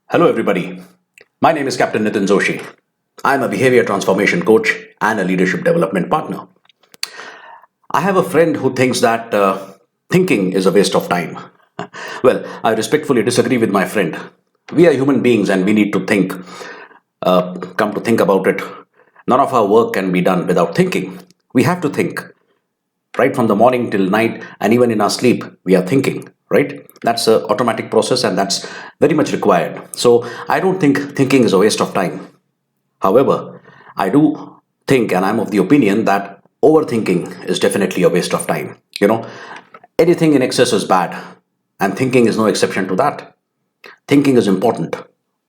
Hello, everybody. My name is Captain Nitin Joshi. I'm a behavior transformation coach and a leadership development partner. I have a friend who thinks that thinking is a waste of time. Well, I respectfully disagree with my friend. We are human beings and we need to think. Come to think about it, none of our work can be done without thinking. We have to think. Right from the morning till night, and even in our sleep we are thinking, right? That's an automatic process and that's very much required. So I don't think thinking is a waste of time. However, I do think, and I'm of the opinion that overthinking is definitely a waste of time. Anything in excess is bad, and thinking is no exception to that. Thinking is important.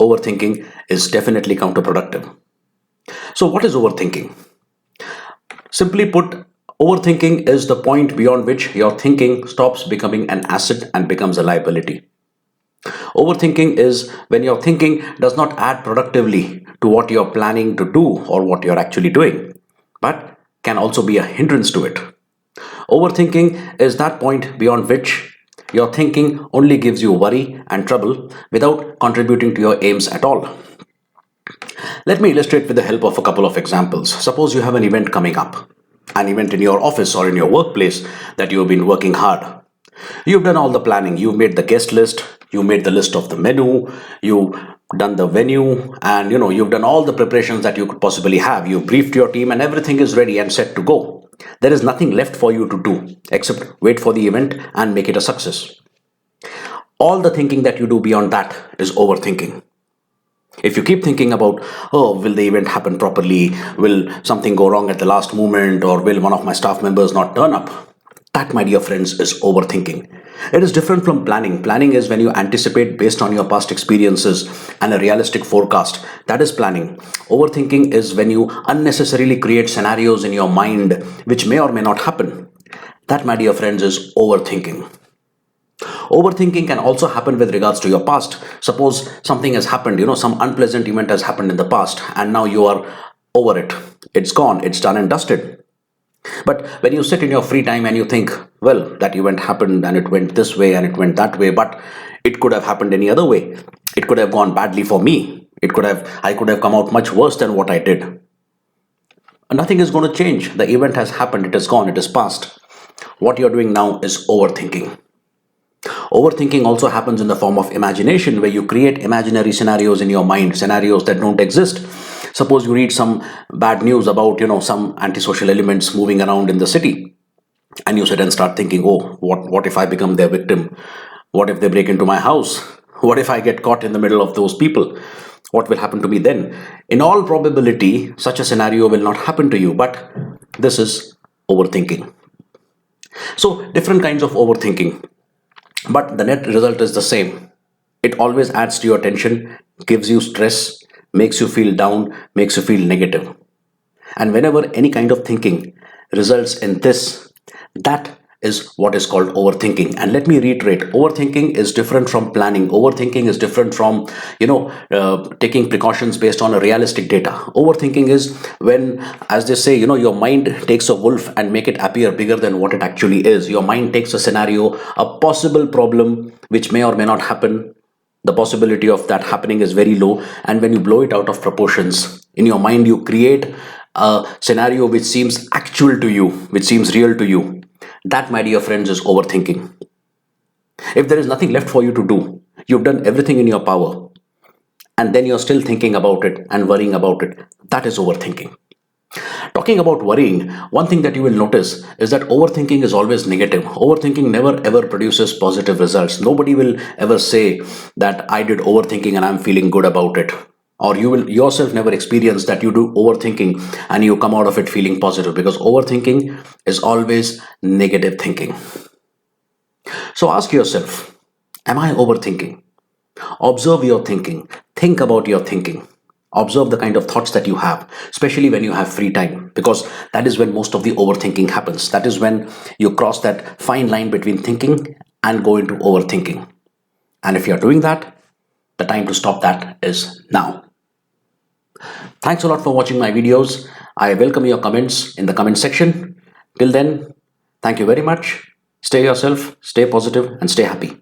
Overthinking is definitely counterproductive. So what is overthinking? Simply put, overthinking is the point beyond which your thinking stops becoming an asset and becomes a liability. Overthinking is when your thinking does not add productively to what you're planning to do or what you're actually doing, but can also be a hindrance to it. Overthinking is that point beyond which your thinking only gives you worry and trouble without contributing to your aims at all. Let me illustrate with the help of a couple of examples. Suppose you have an event coming up, an event in your office or in your workplace that you have been working hard. You've done all the planning, you've made the guest list, you made the list of the menu, you've done the venue, and you've done all the preparations that you could possibly have. You've briefed your team and everything is ready and set to go. There is nothing left for you to do except wait for the event and make it a success. All the thinking that you do beyond that is overthinking. If you keep thinking about, oh, will the event happen properly? Will something go wrong at the last moment? Or will one of my staff members not turn up? That, my dear friends, is overthinking. It is different from planning. Planning is when you anticipate based on your past experiences and a realistic forecast. That is planning. Overthinking is when you unnecessarily create scenarios in your mind which may or may not happen. That, my dear friends, is overthinking. Overthinking can also happen with regards to your past. Suppose something has happened, some unpleasant event has happened in the past, and now you are over it. It's gone, it's done and dusted. But when you sit in your free time and you think, well, that event happened and it went this way and it went that way, but it could have happened any other way. It could have gone badly for me. I could have come out much worse than what I did. Nothing is going to change. The event has happened, it is gone, it is past. What you're doing now is overthinking. Overthinking also happens in the form of imagination, where you create imaginary scenarios in your mind, scenarios that don't exist. Suppose you read some bad news about, some antisocial elements moving around in the city, and you sit and start thinking, oh, what if I become their victim? What if they break into my house? What if I get caught in the middle of those people? What will happen to me then? In all probability, such a scenario will not happen to you, but this is overthinking. So, different kinds of overthinking. But the net result is the same. It always adds to your tension, gives you stress, makes you feel down, makes you feel negative. And whenever any kind of thinking results in this, that is what is called overthinking. And let me reiterate, overthinking is different from planning. Overthinking is different from taking precautions based on a realistic data. Overthinking is when, as they say, your mind takes a wolf and make it appear bigger than what it actually is. Your mind takes a scenario, a possible problem which may or may not happen. The possibility of that happening is very low, and when you blow it out of proportions in your mind, you create a scenario which seems actual to you, which seems real to you. That, my dear friends, is overthinking. If there is nothing left for you to do, you've done everything in your power, and then you're still thinking about it and worrying about it, that is overthinking. Talking about worrying, one thing that you will notice is that overthinking is always negative. Overthinking never ever produces positive results. Nobody will ever say that I did overthinking and I'm feeling good about it. Or you will yourself never experience that you do overthinking and you come out of it feeling positive, because overthinking is always negative thinking. So ask yourself, am I overthinking? Observe your thinking. Think about your thinking. Observe the kind of thoughts that you have, especially when you have free time, because that is when most of the overthinking happens. That is when you cross that fine line between thinking and go into overthinking. And if you're doing that, the time to stop that is now. Thanks a lot for watching my videos. I welcome your comments in the comment section. Till then, thank you very much. Stay yourself, stay positive, and stay happy.